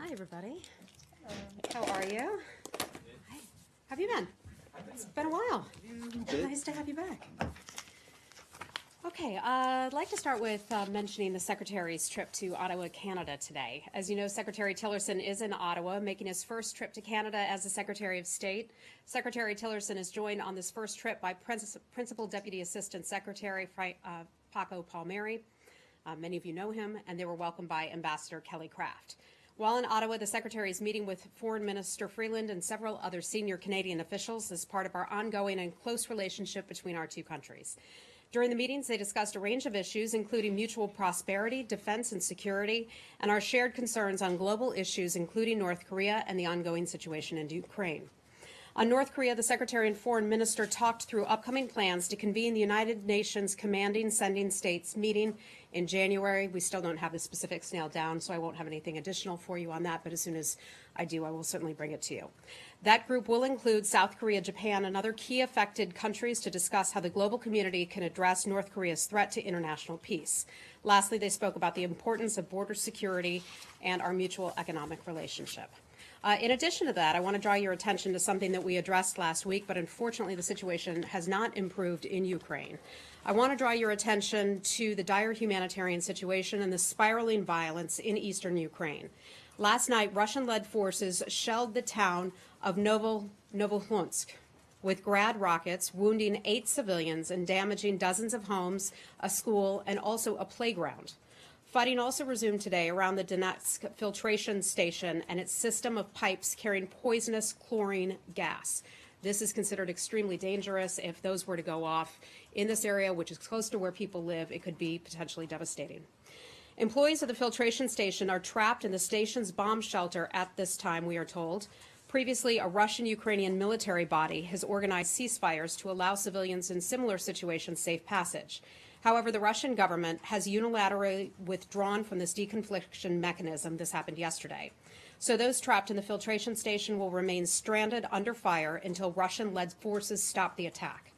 Hi, everybody. How are you? Hi. How have you been? It's been a while. Nice to have you back. Okay, I'd like to start with mentioning the Secretary's trip to Ottawa, Canada today. As you know, Secretary Tillerson is in Ottawa, making his first trip to Canada as the Secretary of State. Secretary Tillerson is joined on this first trip by Principal Deputy Assistant Secretary Paco Palmieri. Many of you know him, and they were welcomed by Ambassador Kelly Craft. While in Ottawa, the Secretary is meeting with Foreign Minister Freeland and several other senior Canadian officials as part of our ongoing and close relationship between our two countries. During the meetings, they discussed a range of issues, including mutual prosperity, defense and security, and our shared concerns on global issues, including North Korea and the ongoing situation in Ukraine. On North Korea, the Secretary and Foreign Minister talked through upcoming plans to convene the United Nations Commanding Sending States meeting in January. We still don't have the specifics nailed down, so I won't have anything additional for you on that, but as soon as I do, I will certainly bring it to you. That group will include South Korea, Japan, and other key affected countries to discuss how the global community can address North Korea's threat to international peace. Lastly, they spoke about the importance of border security and our mutual economic relationship. In addition to that, I want to draw your attention to something that we addressed last week, but unfortunately the situation has not improved in Ukraine. I want to draw your attention to the dire humanitarian situation and the spiraling violence in eastern Ukraine. Last night, Russian-led forces shelled the town of Novohunsk with Grad rockets, wounding 8 civilians and damaging dozens of homes, a school, and also a playground. Fighting also resumed today around the Donetsk filtration station and its system of pipes carrying poisonous chlorine gas. This is considered extremely dangerous. If those were to go off in this area, which is close to where people live, it could be potentially devastating. Employees of the filtration station are trapped in the station's bomb shelter at this time, we are told. Previously, a Russian-Ukrainian military body has organized ceasefires to allow civilians in similar situations safe passage. However, the Russian government has unilaterally withdrawn from this deconfliction mechanism. This happened yesterday. So those trapped in the filtration station will remain stranded under fire until Russian-led forces stop the attack.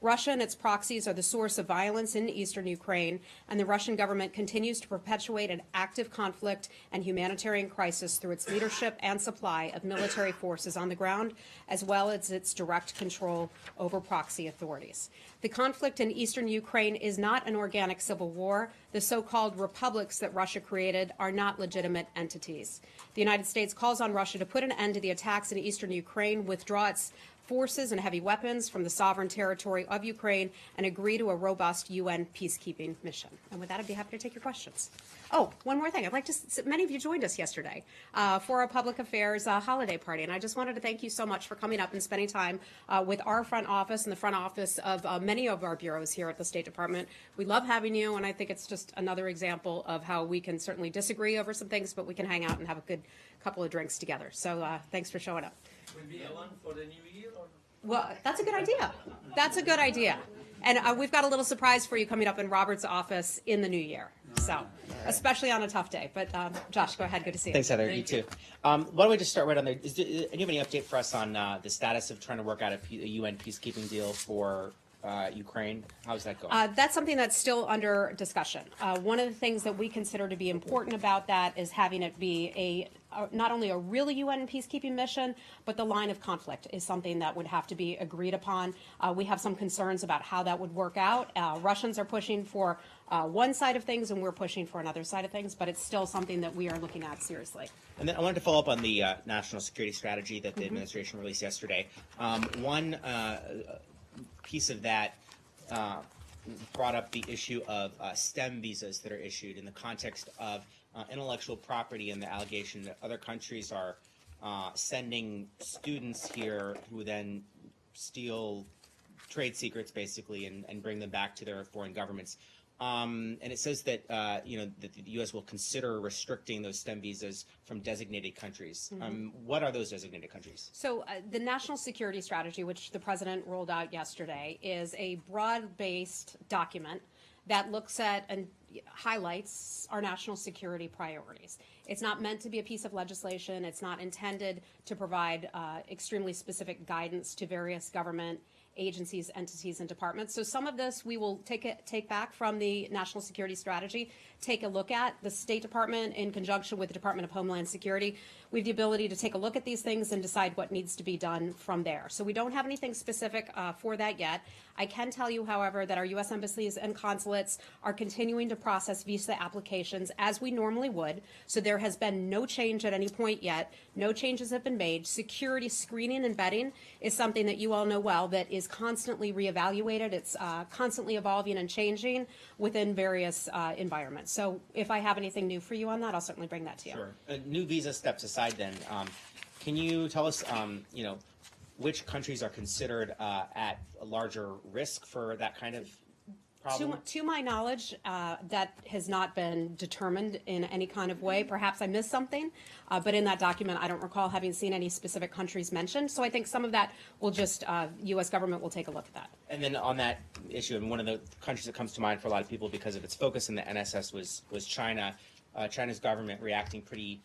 Russia and its proxies are the source of violence in eastern Ukraine, and the Russian government continues to perpetuate an active conflict and humanitarian crisis through its leadership and supply of military forces on the ground, as well as its direct control over proxy authorities. The conflict in eastern Ukraine is not an organic civil war. The so-called republics that Russia created are not legitimate entities. The United States calls on Russia to put an end to the attacks in eastern Ukraine, withdraw its forces and heavy weapons from the sovereign territory of Ukraine, and agree to a robust UN peacekeeping mission. And with that, I'd be happy to take your questions. Oh, one more thing. I'd like to, many of you joined us yesterday for our public affairs holiday party, and I just wanted to thank you so much for coming up and spending time with our front office and the front office of many of our bureaus here at the State Department. We love having you, and I think it's just another example of how we can certainly disagree over some things, but we can hang out and have a good couple of drinks together. So thanks for showing up. Will be one for the new year? Or? Well, that's a good idea. That's a good idea. And we've got a little surprise for you coming up in Robert's office in the new year. So, especially on a tough day. But Josh, go ahead. Good to see you. Thanks, Heather. You too. Why don't we just start right on there? Do you have any update for us on the status of trying to work out a UN peacekeeping deal for Ukraine? How's that going? That's something that's still under discussion. One of the things that we consider to be important about that is having it be not only a real UN peacekeeping mission, but the line of conflict is something that would have to be agreed upon. We have some concerns about how that would work out. Russians are pushing for one side of things, and we're pushing for another side of things, but it's still something that we are looking at seriously. And then I wanted to follow up on the national security strategy that the administration released yesterday. One piece of that brought up the issue of STEM visas that are issued in the context of intellectual property and the allegation that other countries are sending students here who then steal trade secrets, basically, and bring them back to their foreign governments. And it says that that the U.S. will consider restricting those STEM visas from designated countries. What are those designated countries? So the national security strategy, which the president rolled out yesterday, is a broad-based document that looks at and highlights our national security priorities. It's not meant to be a piece of legislation. It's not intended to provide extremely specific guidance to various government agencies, entities, and departments. So some of this we will take back from the national security strategy. take a look at. The State Department, in conjunction with the Department of Homeland Security, we have the ability to take a look at these things and decide what needs to be done from there. So we don't have anything specific for that yet. I can tell you, however, that our U.S. embassies and consulates are continuing to process visa applications as we normally would. So there has been no change at any point yet. No changes have been made. Security screening and vetting is something that you all know well that is constantly reevaluated. It's constantly evolving and changing within various environments. So if I have anything new for you on that, I'll certainly bring that to you. Sure. New visa steps aside then, can you tell us, which countries are considered at a larger risk for that kind of problem? To my knowledge, that has not been determined in any kind of way. Perhaps I missed something, but in that document, I don't recall having seen any specific countries mentioned. So I think some of that will just, U.S. government will take a look at that. And then on that issue, and one of the countries that comes to mind for a lot of people because of its focus in the NSS was China. China's government reacting pretty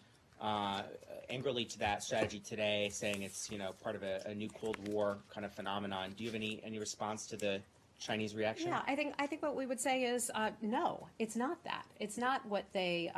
angrily to that strategy today, saying it's part of a new Cold War kind of phenomenon. Do you have any response to the Chinese reaction? Yeah, I think what we would say is no, it's not that. It's not what they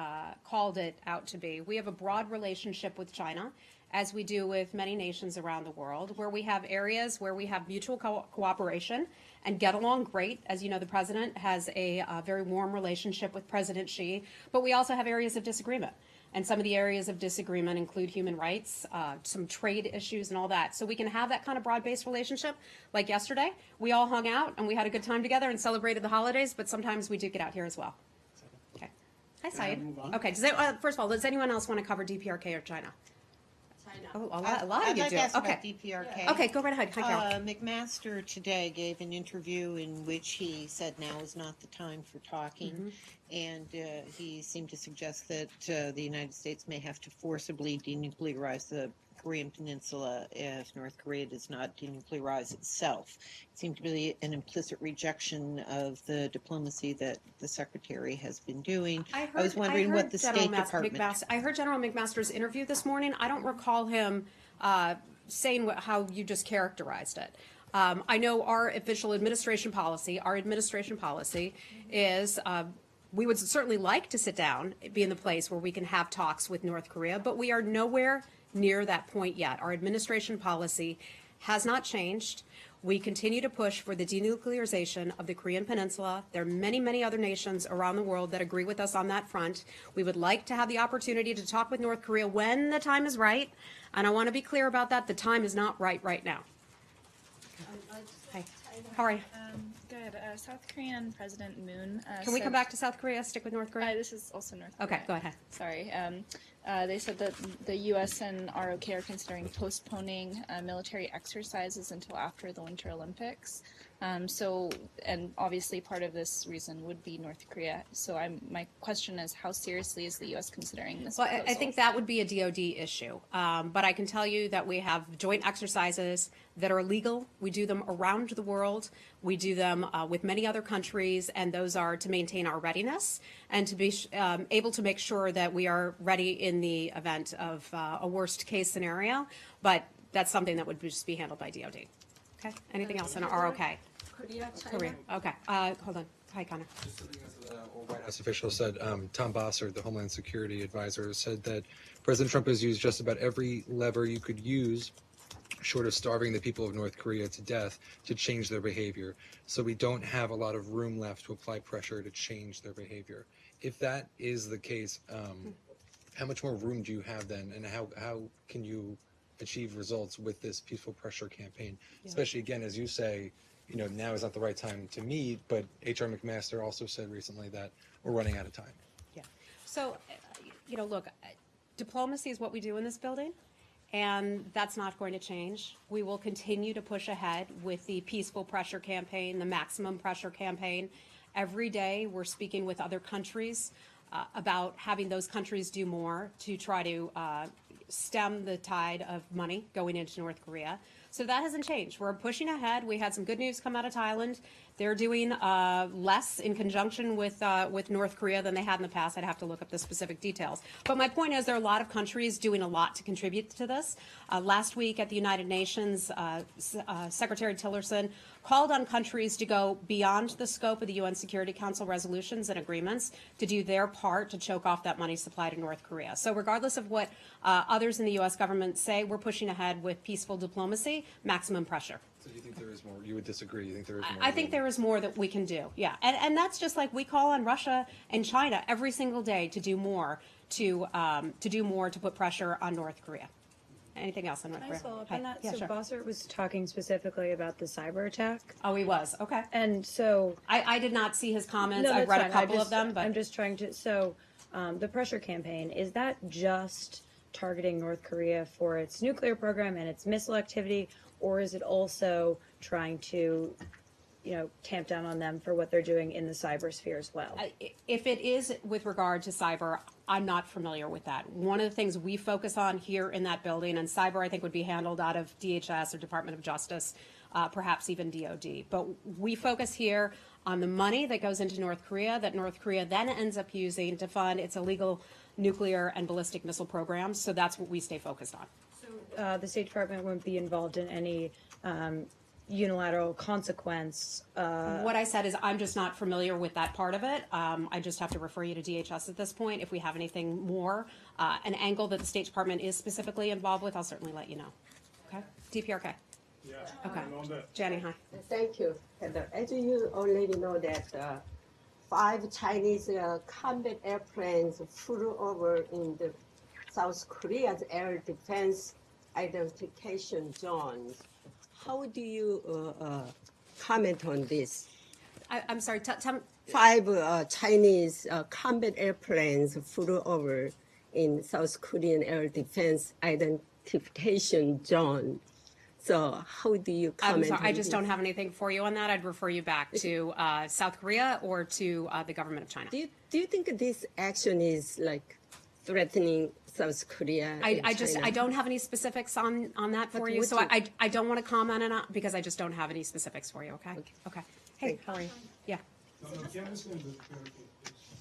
called it out to be. We have a broad relationship with China, as we do with many nations around the world, where we have areas where we have mutual cooperation and get along great. As you know, the president has a very warm relationship with President Xi, but we also have areas of disagreement. And some of the areas of disagreement include human rights, some trade issues and all that. So we can have that kind of broad-based relationship. Like yesterday, we all hung out and we had a good time together and celebrated the holidays, but sometimes we do get out here as well. Okay. Hi, Syed. Okay. First of all, does anyone else want to cover DPRK or China? Oh, a lot of you do. Okay. DPRK. Okay, go right ahead. Hi, Carol. McMaster today gave an interview in which he said now is not the time for talking, and he seemed to suggest that the United States may have to forcibly denuclearize the Korean Peninsula if North Korea does not denuclearize itself. It seemed to be an implicit rejection of the diplomacy that the Secretary has been doing. I was wondering what the State Department... I heard General McMaster's interview this morning. I don't recall him saying how you just characterized it. I know our official administration policy, is we would certainly like to sit down, be in the place where we can have talks with North Korea, but we are nowhere near that point yet. Our administration policy has not changed. We continue to push for the denuclearization of the Korean Peninsula. There are many, many other nations around the world that agree with us on that front. We would like to have the opportunity to talk with North Korea when the time is right. And I want to be clear about that. The time is not right now. Hi. How are you? Good. South Korean President Moon. Can we come back to South Korea? Stick with North Korea? This is also North Korea. Okay, go ahead. Sorry. They said that the U.S. and ROK are considering postponing military exercises until after the Winter Olympics. And obviously part of this reason would be North Korea. So my question is, how seriously is the U.S. considering this proposal? I think that would be a DOD issue. But I can tell you that we have joint exercises that are legal. We do them around the world. We do them with many other countries, and those are to maintain our readiness and to be able to make sure that we are ready in the event of a worst case scenario. But that's something that would just be handled by DOD. Okay. Anything else in ROK? Korea. Okay. Hold on. Hi, Connor. Just something else, a White House official said, Tom Bossert, the Homeland Security advisor, said that President Trump has used just about every lever you could use, short of starving the people of North Korea to death, to change their behavior. So we don't have a lot of room left to apply pressure to change their behavior. If that is the case, how much more room do you have then, and how can you achieve results with this peaceful pressure campaign? Yeah. Especially, again, as you say, now is not the right time to meet, but H.R. McMaster also said recently that we're running out of time. Yeah. So, look, diplomacy is what we do in this building, and that's not going to change. We will continue to push ahead with the peaceful pressure campaign, the maximum pressure campaign. Every day we're speaking with other countries about having those countries do more to try to stem the tide of money going into North Korea. So that hasn't changed. We're pushing ahead. We had some good news come out of Thailand They're doing less in conjunction with North Korea than they had in the past. I'd have to look up the specific details. But my point is there are a lot of countries doing a lot to contribute to this. Last week at the United Nations, Secretary Tillerson called on countries to go beyond the scope of the UN Security Council resolutions and agreements to do their part to choke off that money supply to North Korea. So regardless of what others in the U.S. government say, we're pushing ahead with peaceful diplomacy, maximum pressure. So you think there is more? You would disagree? You think there is more? I think there is more that we can do, yeah. And that's just like we call on Russia and China every single day to do more, to put pressure on North Korea. Anything else on North Korea? Can I follow up Hi. on that? Yeah, So sure. Bossert was talking specifically about the cyber attack. Oh, he was, okay. And so I did not see his comments. no, I've that's read a fine. couple of them, but I'm just trying to. So, the pressure campaign, is that just targeting North Korea for its nuclear program and its missile activity, or is it also trying to, tamp down on them for what they're doing in the cyber sphere as well? if it is with regard to cyber, I'm not familiar with that. One of the things we focus on here in that building, and cyber I think would be handled out of DHS or Department of Justice, perhaps even DOD. But we focus here on the money that goes into North Korea that North Korea then ends up using to fund its illegal nuclear and ballistic missile programs. So that's what we stay focused on. So, the State Department wouldn't be involved in any unilateral consequence. What I said is I'm just not familiar with that part of it. I just have to refer you to DHS at this point. If we have anything more, an angle that the State Department is specifically involved with, I'll certainly let you know. Okay? DPRK. Yeah. Okay. and on that, Jenny, hi. Thank you, Heather. As you already know that 5 Chinese combat airplanes flew over in the South Korea's air defense identification zones. How do you comment on this? I'm sorry, tell me. 5 Chinese combat airplanes flew over in South Korean air defense identification zone. So how do you comment? I'm sorry, on I just this? don't have anything for you on that. I'd refer you back to South Korea or to the government of China. Do you think this action is like threatening South Korea? I don't have any specifics on that for But you. would So you- I don't want to comment on it because I just don't have any specifics for you. Okay. Okay. Hey, Thank how are you? Yeah. can I stand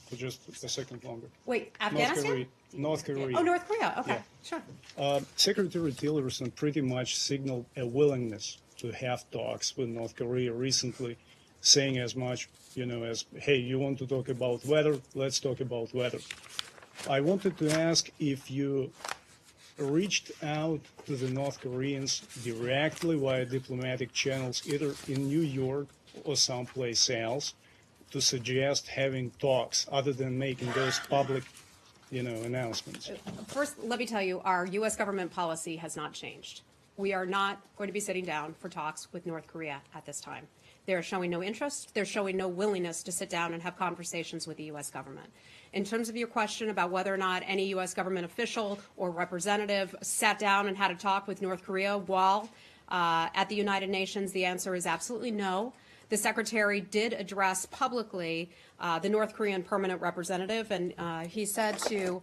for just a second longer? Wait, Afghanistan? North Korea. Oh, North Korea. Okay. Yeah. Sure. Secretary Tillerson pretty much signaled a willingness to have talks with North Korea recently, saying as much, as, hey, you want to talk about weather? Let's talk about weather. I wanted to ask if you reached out to the North Koreans directly via diplomatic channels, either in New York or someplace else, to suggest having talks other than making those public, announcements. First, let me tell you, our U.S. government policy has not changed. We are not going to be sitting down for talks with North Korea at this time. They're showing no interest. They're showing no willingness to sit down and have conversations with the U.S. government. In terms of your question about whether or not any U.S. government official or representative sat down and had a talk with North Korea while at the United Nations, the answer is absolutely no. The Secretary did address publicly the North Korean permanent representative, and he said to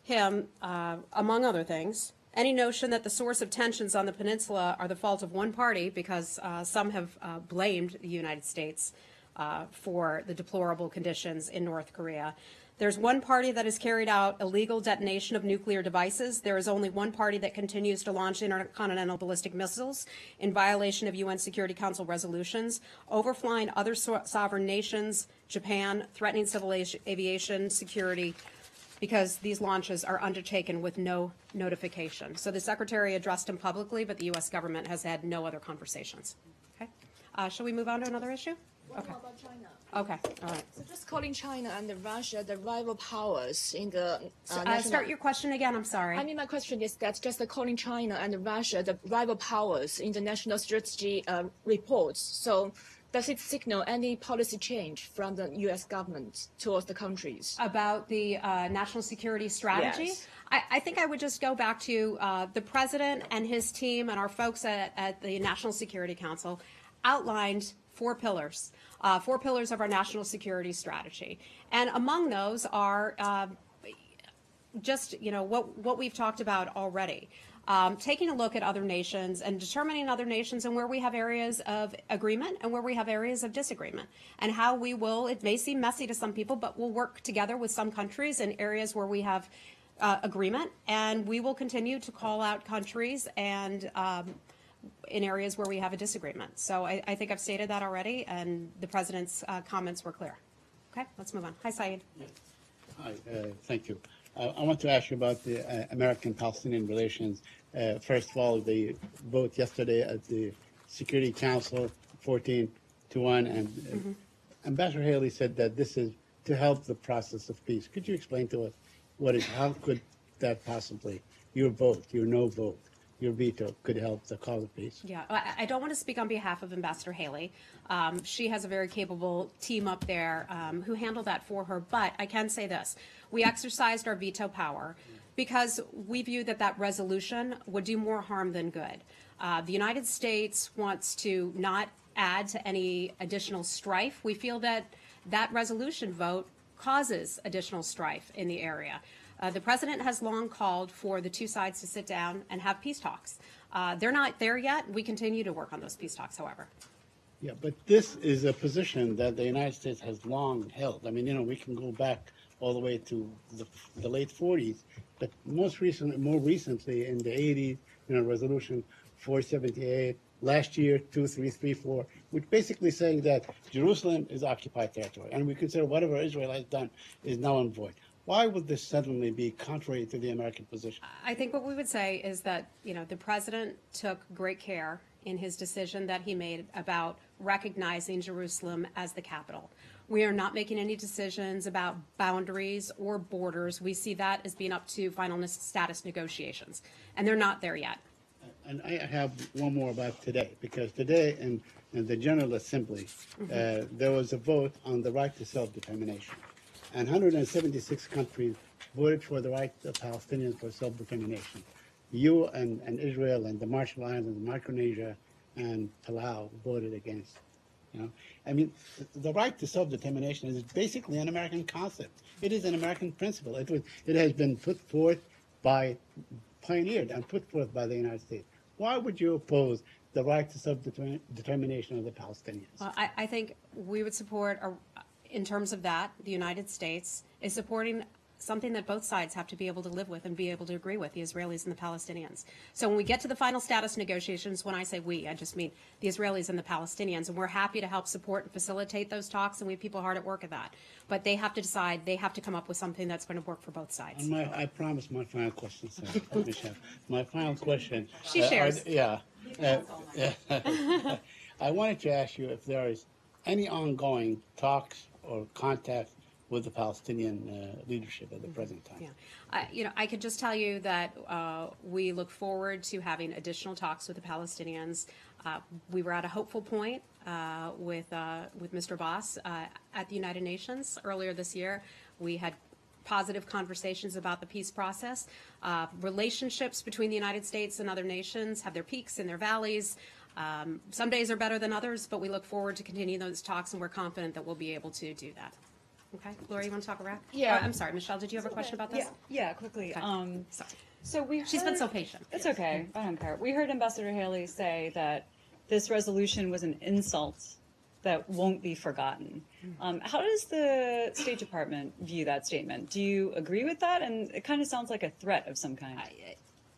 him, among other things, any notion that the source of tensions on the peninsula are the fault of one party, because some have blamed the United States for the deplorable conditions in North Korea. There's one party that has carried out illegal detonation of nuclear devices. There is only one party that continues to launch intercontinental ballistic missiles in violation of UN Security Council resolutions, overflying other sovereign nations, Japan, threatening civil aviation security, because these launches are undertaken with no notification. So the Secretary addressed him publicly, but the U.S. government has had no other conversations. Okay. Shall we move on to another issue? What Okay. about China? Okay. All right. So just calling China and Russia the rival powers in the Start your question again. I'm sorry. I mean, my question is that just calling China and Russia the rival powers in the national strategy reports. So does it signal any policy change from the U.S. government towards the countries? About the national security strategy? Yes. I think I would just go back to the president and his team and our folks at the National Security Council outlined 4 pillars. 4 pillars of our national security strategy. And among those are just, what we've talked about already. taking a look at other nations and determining other nations and where we have areas of agreement and where we have areas of disagreement, and how we will, it may seem messy to some people, but we'll work together with some countries in areas where we have agreement, and we will continue to call out countries and in areas where we have a disagreement. So I think I've stated that already, and the President's comments were clear. Okay, let's move on. Hi, Saeed. Hi, thank you. I want to ask you about the American-Palestinian relations. First of all, the vote yesterday at the Security Council, 14-1, and Ambassador Haley said that this is to help the process of peace. Could you explain to us how could that possibly, your vote, your no vote, your veto could help the cause of peace? Yeah, I don't want to speak on behalf of Ambassador Haley. She has a very capable team up there who handled that for her. But I can say this. We exercised our veto power because we view that that resolution would do more harm than good. The United States wants to not add to any additional strife. We feel that that resolution vote causes additional strife in the area. The President has long called for the two sides to sit down and have peace talks. They're not there yet. We continue to work on those peace talks, however. Yeah, but this is a position that the United States has long held. I mean, we can go back all the way to the late 40s, but more recently in the 80s, Resolution 478, last year 2334, which basically saying that Jerusalem is occupied territory, and we consider whatever Israel has done is null and void. Why would this suddenly be contrary to the American position? I think what we would say is that, the President took great care in his decision that he made about recognizing Jerusalem as the capital. We are not making any decisions about boundaries or borders. We see that as being up to final status negotiations, and they're not there yet. And I have one more about today, because today in the General Assembly, there was a vote on the right to self-determination. And 176 countries voted for the right of Palestinians for self-determination. You and Israel and the Marshall Islands, Micronesia, and Palau voted against. I mean, the right to self-determination is basically an American concept. It is an American principle. It has been pioneered and put forth by the United States. Why would you oppose the right to self-determination of the Palestinians? Well, I think we would support, in terms of that, the United States is supporting something that both sides have to be able to live with and be able to agree with, the Israelis and the Palestinians. So when we get to the final status negotiations, when I say we, I just mean the Israelis and the Palestinians, and we're happy to help support and facilitate those talks, and we have people hard at work at that. But they have to decide, they have to come up with something that's going to work for both sides. And I promise my final question, sir. Michelle. My final question. She shares. I wanted to ask you if there is any ongoing talks or contact with the Palestinian leadership at the present time. Yeah, I could just tell you that we look forward to having additional talks with the Palestinians. We were at a hopeful point with Mr. Abbas at the United Nations earlier this year. We had positive conversations about the peace process. Relationships between the United States and other nations have their peaks and their valleys. Some days are better than others, but we look forward to continuing those talks, and we're confident that we'll be able to do that. Okay, Laura, you want to talk Iraq? Yeah. I'm sorry, Michelle, did you have a question about this? Yeah, quickly. Sorry. So She's been so patient. It's okay. I don't care. We heard Ambassador Haley say that this resolution was an insult that won't be forgotten. How does the State Department view that statement? Do you agree with that? And it kind of sounds like a threat of some kind.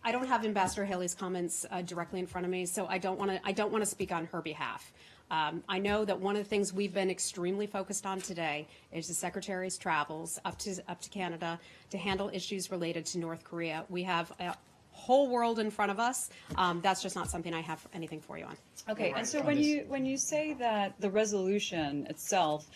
I don't have Ambassador Haley's comments directly in front of me, so I don't want to speak on her behalf. I know that one of the things we've been extremely focused on today is the Secretary's travels up to Canada to handle issues related to North Korea. We have a whole world in front of us. That's just not something I have anything for you on. Okay, and so when you say that the resolution itself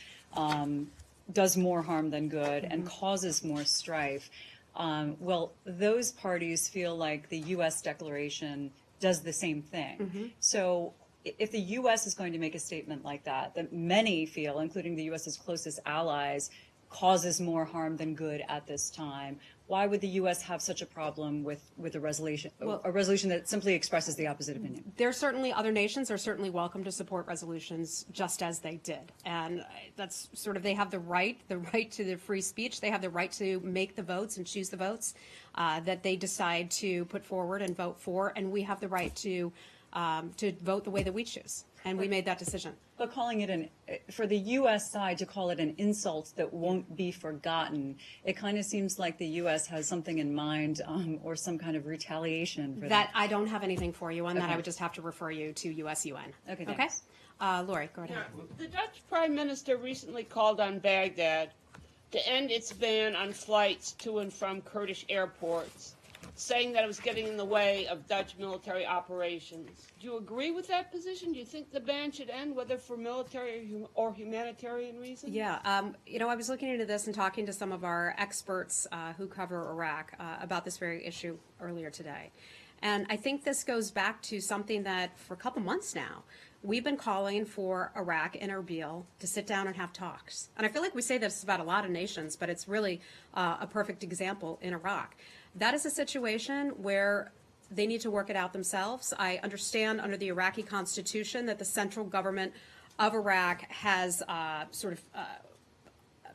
does more harm than good and causes more strife, well, those parties feel like the U.S. declaration does the same thing. So if the U.S. is going to make a statement like that many feel, including the U.S.'s closest allies, causes more harm than good at this time. Why would the U.S. have such a problem with a resolution that simply expresses the opposite opinion? There's certainly other nations are certainly welcome to support resolutions just as they did. And that's sort of, they have the right to the free speech. They have the right to make the votes and choose the votes that they decide to put forward and vote for. And we have the right to vote the way that we choose. And we made that decision. But calling it for the U.S. side to call it an insult that won't be forgotten, it kind of seems like the U.S. has something in mind or some kind of retaliation for that. I don't have anything for you on that. Okay. I would just have to refer you to US-UN. Okay, thanks. Lori, go ahead. The Dutch Prime Minister recently called on Baghdad to end its ban on flights to and from Kurdish airports, saying that it was getting in the way of Dutch military operations. Do you agree with that position? Do you think the ban should end, whether for military or humanitarian reasons? Yeah, I was looking into this and talking to some of our experts who cover Iraq about this very issue earlier today. And I think this goes back to something that for a couple months now, we've been calling for Iraq and Erbil to sit down and have talks. And I feel like we say this about a lot of nations, but it's really a perfect example in Iraq. That is a situation where they need to work it out themselves. I understand under the Iraqi constitution that the central government of Iraq has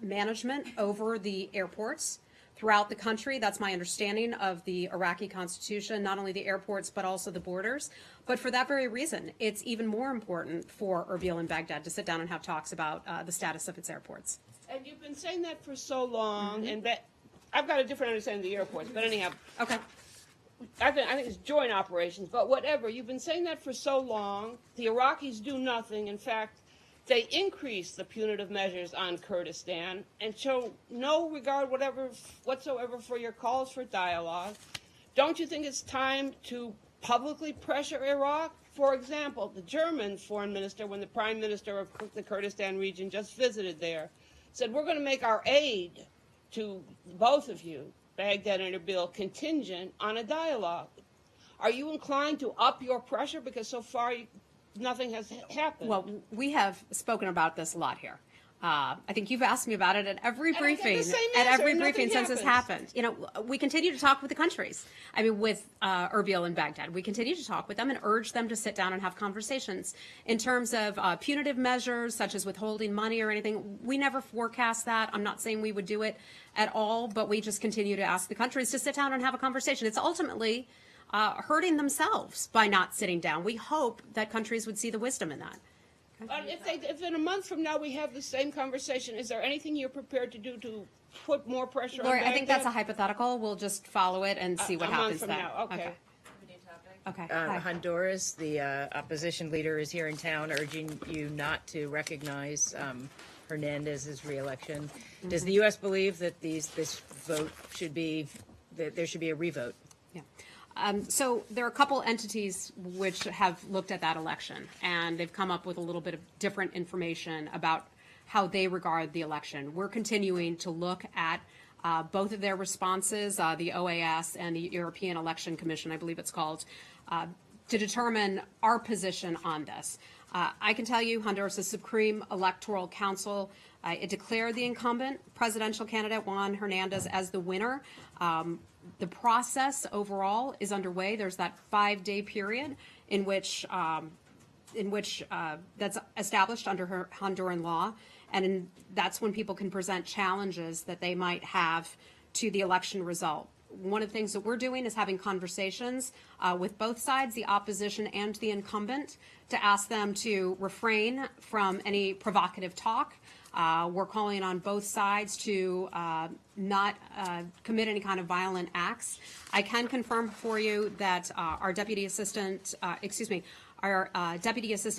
management over the airports throughout the country. That's my understanding of the Iraqi constitution, not only the airports, but also the borders. But for that very reason, it's even more important for Erbil and Baghdad to sit down and have talks about the status of its airports. And you've been saying that for so long, and I've got a different understanding of the airports, but anyhow. Okay. I think it's joint operations, but whatever. You've been saying that for so long. The Iraqis do nothing. In fact, they increase the punitive measures on Kurdistan and show no regard whatsoever for your calls for dialogue. Don't you think it's time to publicly pressure Iraq? For example, the German foreign minister, when the prime minister of the Kurdistan region just visited there, said, we're going to make our aid to both of you, Baghdad and Erbil, contingent on a dialogue. Are you inclined to up your pressure? Because so far nothing has happened. Well, we have spoken about this a lot here. I think you've asked me about it at every briefing, since this happened. We continue to talk with the countries. I mean, with Erbil and Baghdad, we continue to talk with them and urge them to sit down and have conversations. In terms of punitive measures, such as withholding money or anything, we never forecast that. I'm not saying we would do it at all, but we just continue to ask the countries to sit down and have a conversation. It's ultimately hurting themselves by not sitting down. We hope that countries would see the wisdom in that. If in a month from now we have the same conversation, is there anything you're prepared to do to put more pressure Lori, on Baghdad? I think that's a hypothetical. We'll just follow it and see what happens then. Now. Okay. Okay. Honduras, the opposition leader, is here in town urging you not to recognize Hernandez's reelection. Mm-hmm. Does the U.S. believe that this vote should be, that there should be a revote? Yeah. So there are a couple entities which have looked at that election, and they've come up with a little bit of different information about how they regard the election. We're continuing to look at both of their responses, the OAS and the European Election Commission, I believe it's called, to determine our position on this. I can tell you Honduras' Supreme Electoral Council, it declared the incumbent presidential candidate Juan Hernandez as the winner. The process overall is underway. There's that 5-day period in which that's established under Honduran law, and that's when people can present challenges that they might have to the election result. One of the things that we're doing is having conversations with both sides, the opposition and the incumbent, to ask them to refrain from any provocative talk. We're calling on both sides to not commit any kind of violent acts. I can confirm for you that our Deputy Assistant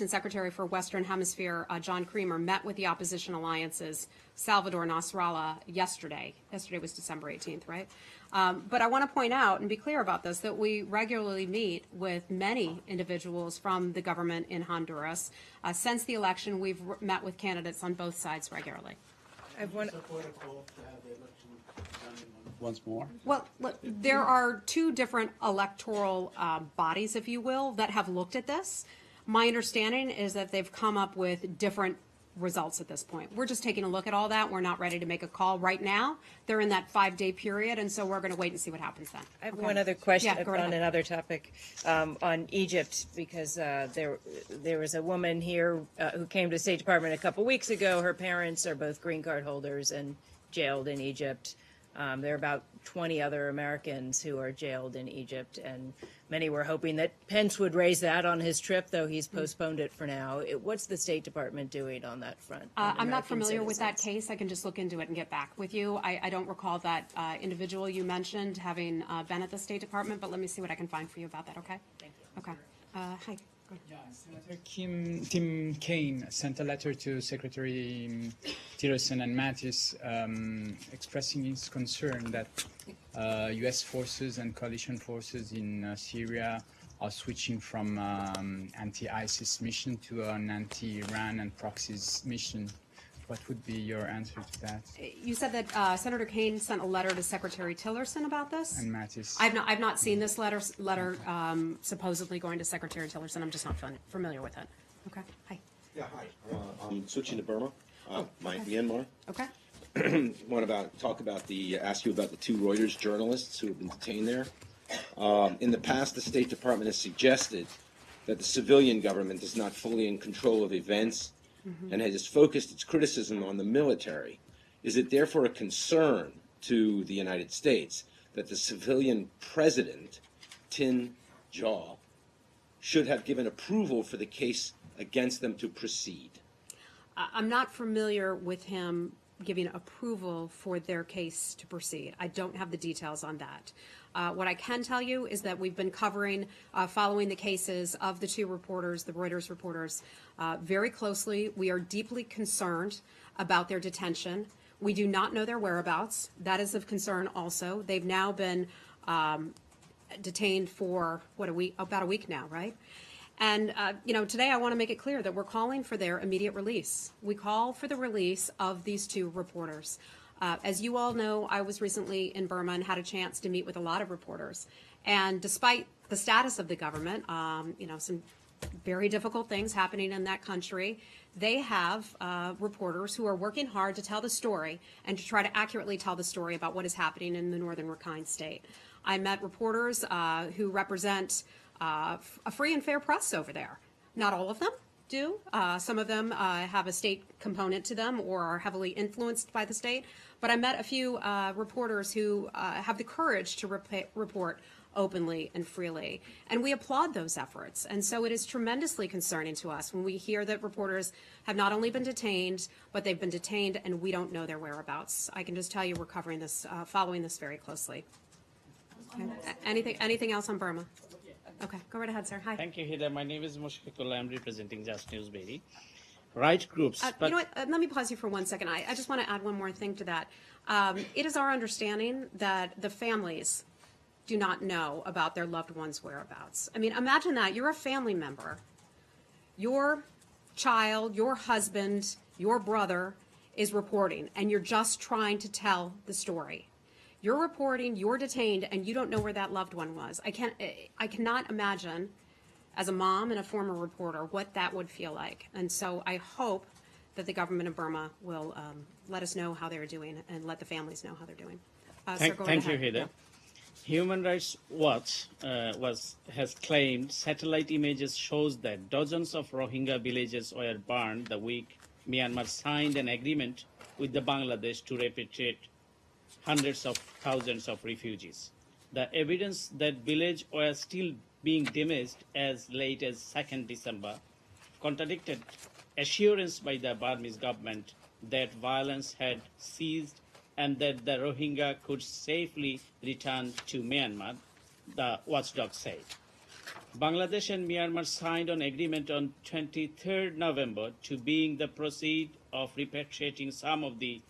Secretary for Western Hemisphere, John Creamer, met with the opposition alliances, Salvador Nasrallah, yesterday. Yesterday was December 18th, right? But I want to point out and be clear about this, that we regularly meet with many individuals from the government in Honduras. Since the election, we've met with candidates on both sides regularly. I have one. Support a call to have the election done once more? Well, look, there are two different electoral bodies, if you will, that have looked at this. My understanding is that they've come up with different results at this point. We're just taking a look at all that. We're not ready to make a call right now. They're in that 5-day period, and so we're going to wait and see what happens then. I have Okay. one other question Yeah, go on ahead. another topic, on Egypt, because there was a woman here who came to the State Department a couple weeks ago. Her parents are both green card holders and jailed in Egypt. There are about 20 other Americans who are jailed in Egypt, and many were hoping that Pence would raise that on his trip, though he's postponed it for now. What's the State Department doing on that front? on I'm not American familiar with that citizens? case. I can just look into it and get back with you. I don't recall that individual you mentioned having been at the State Department, but let me see what I can find for you about that, okay? Thank you. Okay. Hi. Yeah, Senator Tim Kaine sent a letter to Secretary Tillerson and Mattis expressing his concern that U.S. forces and coalition forces in Syria are switching from anti-ISIS mission to an anti-Iran and proxies mission. What would be your answer to that? You said that Senator Kaine sent a letter to Secretary Tillerson about this? And Mattis. I've not seen this letter supposedly going to Secretary Tillerson. I'm just not familiar with it. Okay. Hi. Yeah, hi. I'm switching to Burma, Myanmar. Okay. Ask you about the two Reuters journalists who have been detained there. In the past, the State Department has suggested that the civilian government is not fully in control of events and has focused its criticism on the military. Is it therefore a concern to the United States that the civilian president, Tin Jaw, should have given approval for the case against them to proceed? I'm not familiar with him giving approval for their case to proceed. I don't have the details on that. What I can tell you is that we've been covering, following the cases of the two reporters, the Reuters reporters, very closely. We are deeply concerned about their detention. We do not know their whereabouts. That is of concern also. They've now been detained for, about a week now, right? And, today I want to make it clear that we're calling for their immediate release. We call for the release of these two reporters. As you all know, I was recently in Burma and had a chance to meet with a lot of reporters. And despite the status of the government, some very difficult things happening in that country, they have reporters who are working hard to tell the story and to try to accurately tell the story about what is happening in the northern Rakhine state. I met reporters who represent a free and fair press over there. Not all of them do. Some of them have a state component to them or are heavily influenced by the state. But I met a few reporters who have the courage to report openly and freely. And we applaud those efforts. And so it is tremendously concerning to us when we hear that reporters have not only been detained, but they've been detained and we don't know their whereabouts. I can just tell you we're covering this, following this very closely. Okay. Anything else on Burma? Okay, go right ahead, sir. Hi. Thank you, Heather. My name is Mushfiqullah. I'm representing Just Newsbery. Right groups. You know what? Let me pause you for 1 second. I just want to add one more thing to that. It is our understanding that the families do not know about their loved ones' whereabouts. I mean, imagine that. You're a family member. Your child, your husband, your brother is reporting, and you're just trying to tell the story. You're reporting, you're detained, and you don't know where that loved one was. I cannot imagine, as a mom and a former reporter, what that would feel like. And so I hope that the government of Burma will let us know how they're doing and let the families know how they're doing. Thank you, Heather. Yeah. Human Rights Watch has claimed satellite images shows that dozens of Rohingya villages were burned the week Myanmar signed an agreement with the Bangladesh to repatriate hundreds of thousands of refugees. The evidence that villages were still being damaged as late as 2nd December contradicted assurance by the Burmese government that violence had ceased and that the Rohingya could safely return to Myanmar, the watchdog said. Bangladesh and Myanmar signed an agreement on 23rd November to being the proceed of repatriating some of the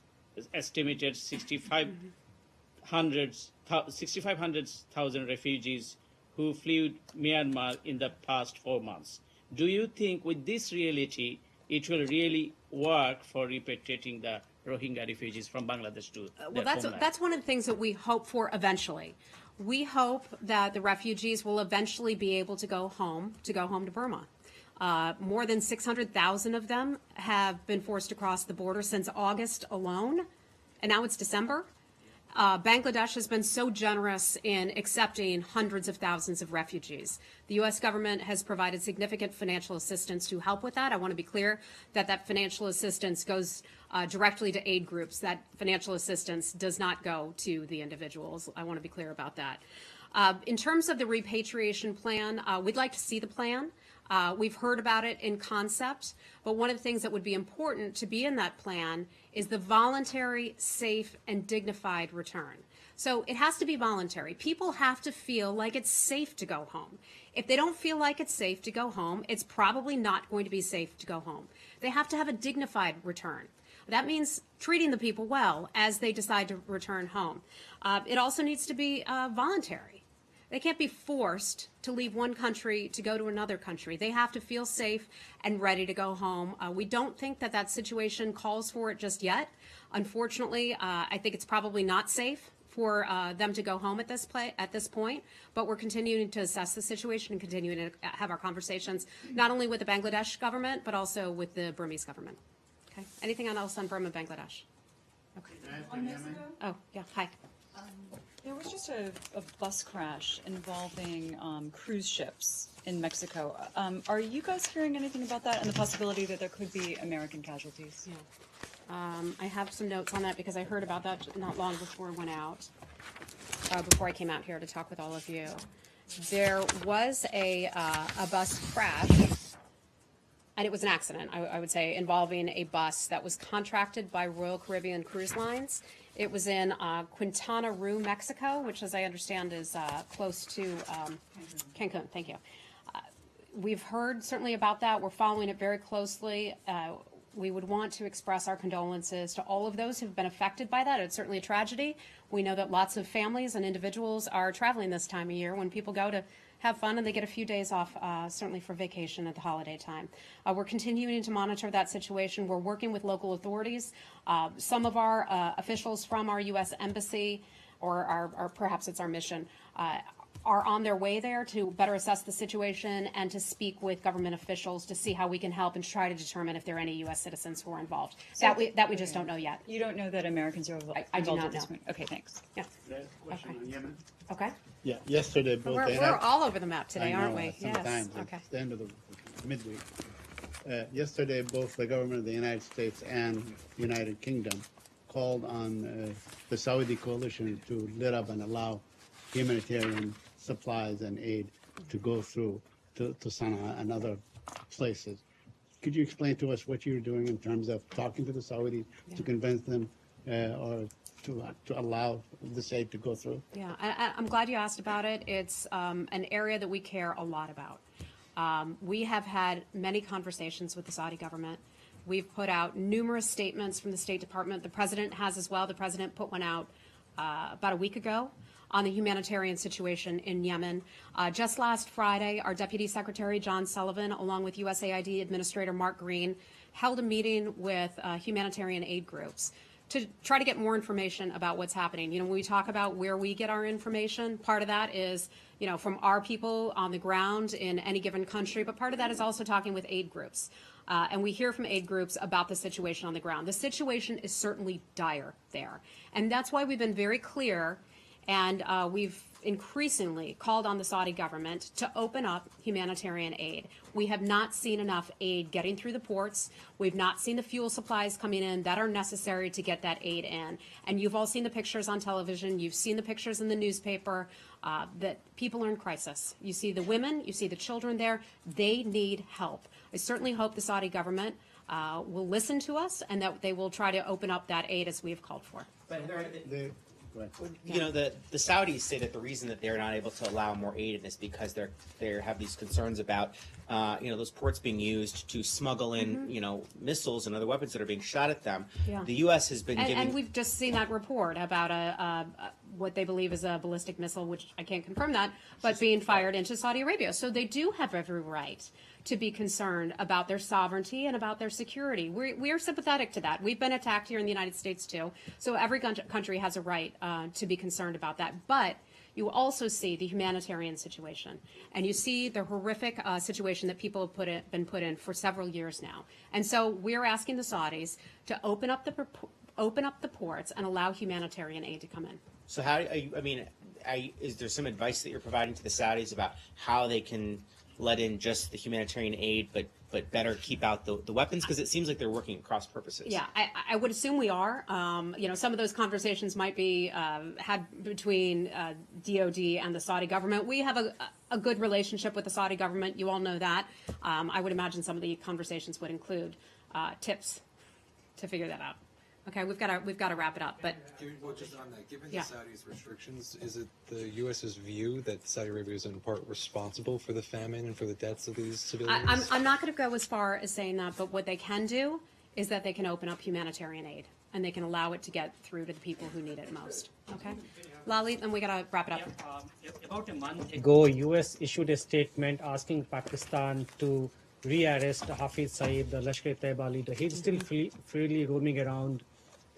estimated 6,500,000 refugees who fled Myanmar in the past 4 months. Do you think with this reality, it will really work for repatriating the Rohingya refugees from Bangladesh to Well, that's one of the things that we hope for eventually. We hope that the refugees will eventually be able to go home to Burma. More than 600,000 of them have been forced to cross the border since August alone, and now it's December. Bangladesh has been so generous in accepting hundreds of thousands of refugees. The U.S. government has provided significant financial assistance to help with that. I want to be clear that that financial assistance goes directly to aid groups. That financial assistance does not go to the individuals. I want to be clear about that. In terms of the repatriation plan, we'd like to see the plan. We've heard about it in concept, but one of the things that would be important to be in that plan is the voluntary, safe, and dignified return. So it has to be voluntary. People have to feel like it's safe to go home. If they don't feel like it's safe to go home, it's probably not going to be safe to go home. They have to have a dignified return. That means treating the people well as they decide to return home. It also needs to be voluntary. They can't be forced to leave one country to go to another country. They have to feel safe and ready to go home. We don't think that that situation calls for it just yet. Unfortunately, I think it's probably not safe for them to go home at this point, but we're continuing to assess the situation and continuing to have our conversations, not only with the Bangladesh government, but also with the Burmese government. Okay. Anything else on Burma, Bangladesh? Okay. On Mexico? Oh, yeah. Hi. There was just a bus crash involving cruise ships in Mexico. Are you guys hearing anything about that and the possibility that there could be American casualties? Yeah. I have some notes on that because I heard about that not long before I went out, before I came out here to talk with all of you. There was a bus crash, and it was an accident, I would say, involving a bus that was contracted by Royal Caribbean Cruise Lines. It was in Quintana Roo, Mexico, which, as I understand, is close to Cancun. Thank you. We've heard certainly about that. We're following it very closely. We would want to express our condolences to all of those who've been affected by that. It's certainly a tragedy. We know that lots of families and individuals are traveling this time of year when people go to have fun and they get a few days off, certainly for vacation at the holiday time. We're continuing to monitor that situation. We're working with local authorities. Some of our officials from our U.S. Embassy, or perhaps it's our mission, are on their way there to better assess the situation and to speak with government officials to see how we can help and try to determine if there are any U.S. citizens who are involved. So that we just don't know yet. You don't know that Americans are involved I do not at this know. point? Okay, thanks. Yeah. Question on Yemen. Okay. Yeah, yesterday both We're all over the map today, I know, aren't we? Sometimes Yes. Okay. it's the end of the midweek. Yesterday, both the government of the United States and United Kingdom called on the Saudi coalition to let up and allow humanitarian supplies and aid to go through to Sana'a and other places. Could you explain to us what you're doing in terms of talking to the Saudis to convince them or to allow this aid to go through? Yeah, I'm glad you asked about it. It's an area that we care a lot about. We have had many conversations with the Saudi government. We've put out numerous statements from the State Department. The president has as well. The president put one out about a week ago on the humanitarian situation in Yemen. Just last Friday, our Deputy Secretary, John Sullivan, along with USAID Administrator Mark Green, held a meeting with humanitarian aid groups to try to get more information about what's happening. You know, when we talk about where we get our information, part of that is, you know, from our people on the ground in any given country, but part of that is also talking with aid groups. And we hear from aid groups about the situation on the ground. The situation is certainly dire there. And that's why we've been very clear, and we've increasingly called on the Saudi government to open up humanitarian aid. We have not seen enough aid getting through the ports. We've not seen the fuel supplies coming in that are necessary to get that aid in. And you've all seen the pictures on television. You've seen the pictures in the newspaper that people are in crisis. You see the women, you see the children there. They need help. I certainly hope the Saudi government will listen to us and that they will try to open up that aid as we have called for. But you know, the Saudis say that the reason that they're not able to allow more aid in is because they have these concerns about you know, those ports being used to smuggle in you know, missiles and other weapons that are being shot at them. Yeah. The U.S. has been giving, and we've just seen that report about what they believe is a ballistic missile, which I can't confirm that, but being fired into Saudi Arabia. So they do have every right to be concerned about their sovereignty and about their security. We are sympathetic to that. We've been attacked here in the United States too. So every country has a right to be concerned about that. But you also see the humanitarian situation, and you see the horrific situation that people have been put in for several years now. And so we're asking the Saudis to open up the ports and allow humanitarian aid to come in. So how are you, is there some advice that you're providing to the Saudis about how they can let in just the humanitarian aid, but better keep out the weapons? Because it seems like they're working at cross purposes. Yeah, I would assume we are. Some of those conversations might be had between DOD and the Saudi government. We have a good relationship with the Saudi government. You all know that. I would imagine some of the conversations would include tips to figure that out. Okay, we've got to wrap it up. But just on that, given yeah. the Saudis' restrictions, is it the U.S.'s view that Saudi Arabia is in part responsible for the famine and for the deaths of these civilians? I'm not going to go as far as saying that, but what they can do is that they can open up humanitarian aid and they can allow it to get through to the people who need it most. Okay, Lali, and we got to wrap it up. About a month ago, U.S. issued a statement asking Pakistan to re-arrest Hafiz Saeed, the Lashkar-e-Taiba leader. He's still freely roaming around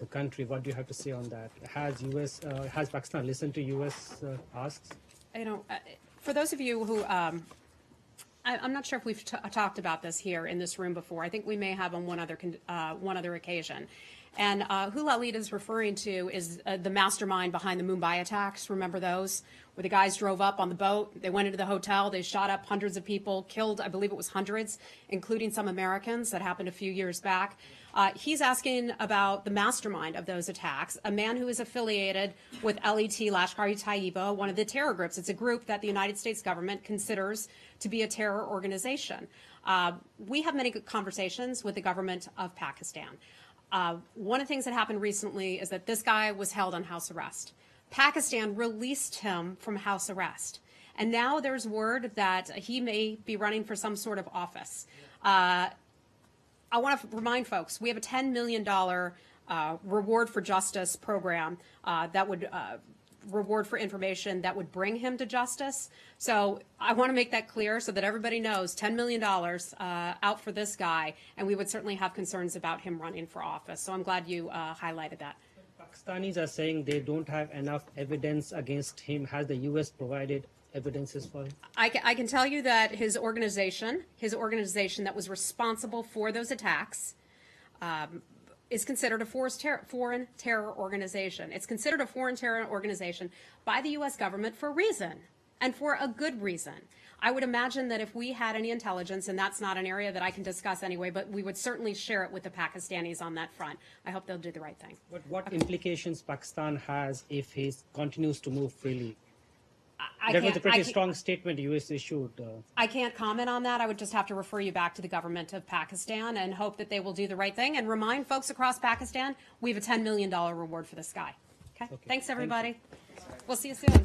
the country. What do you have to say on that? Has Pakistan listened to U.S. asks? For those of you who, I'm not sure if we've talked about this here in this room before. I think we may have on one other occasion. And who Lalit is referring to is the mastermind behind the Mumbai attacks. Remember those? Where the guys drove up on the boat, they went into the hotel, they shot up hundreds of people, killed, I believe it was hundreds, including some Americans. That happened a few years back. He's asking about the mastermind of those attacks, a man who is affiliated with LET, Lashkar-e-Taiba, one of the terror groups. It's a group that the United States government considers to be a terror organization. We have many good conversations with the government of Pakistan. One of the things that happened recently is that this guy was held on house arrest. Pakistan released him from house arrest. And now there's word that he may be running for some sort of office. I want to remind folks, we have a $10 million reward for justice program that would reward for information that would bring him to justice. So I want to make that clear so that everybody knows $10 million out for this guy, and we would certainly have concerns about him running for office. So I'm glad you highlighted that. Pakistanis are saying they don't have enough evidence against him. Has the U.S. provided evidences for him? I can tell you that his organization that was responsible for those attacks, is considered a foreign terror organization. It's considered a foreign terror organization by the U.S. government for a reason, and for a good reason. I would imagine that if we had any intelligence, and that's not an area that I can discuss anyway, but we would certainly share it with the Pakistanis on that front. I hope they'll do the right thing. What implications Pakistan has if he continues to move freely? That was a pretty strong statement U.S. issued. I can't comment on that. I would just have to refer you back to the government of Pakistan and hope that they will do the right thing and remind folks across Pakistan we have a $10 million reward for this guy. Okay? Thanks, everybody. We'll see you soon.